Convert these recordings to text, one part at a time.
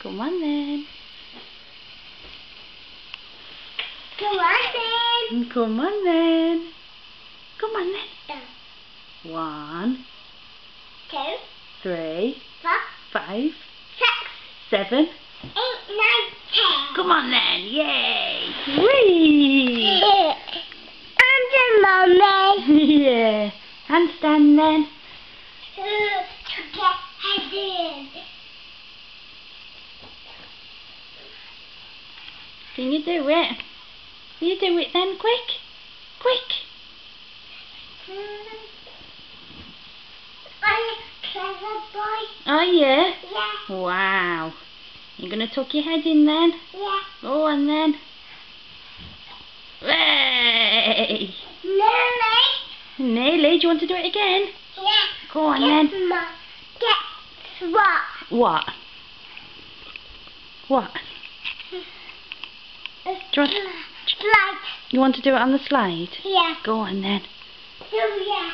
Come on then. Come on then. Come on then. Come on then. Yeah. 1, 2, 3, 4, 5, 6, 7. 8, 9, 10. Come on then. Yay. Whee. I'm the mommy. Yeah. Handstand then. To get head in. Can you do it? Can you do it then? Quick. Quick. I'm a clever boy. Oh yeah? Yeah. Wow. You're going to tuck your head in then? Yeah. Go on then. Hey! Lily. Nearly. Do you want to do it again? Yeah. Go on then. Guess what? What? What? Do you want, Slide. you want to do it on the slide? Yeah. Go on then. Do ya?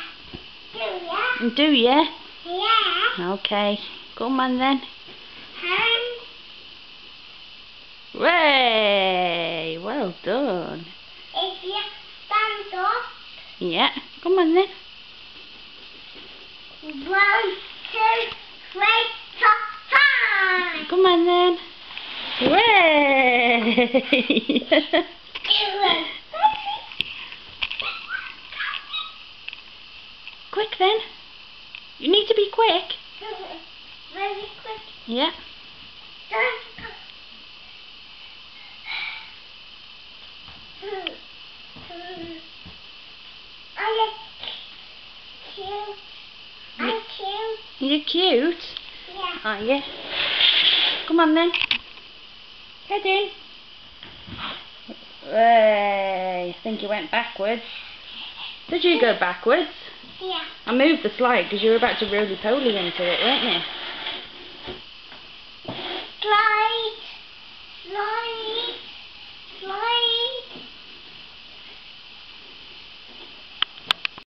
Do ya? Do ya? Yeah. Okay. Come on then. And Way! Well done. if you stand up, Yeah. Come on then. 1, 2, 3, 4, 5. Come on then. Way! Quick then. You need to be quick. Very quick. Yeah. I'm cute. I'm cute. You're cute. Yeah. Are you? Come on then. Head in. Way. I think you went backwards. Did you go backwards? Yeah. I moved the slide because you were about to roly-poly into it, weren't you? Slide.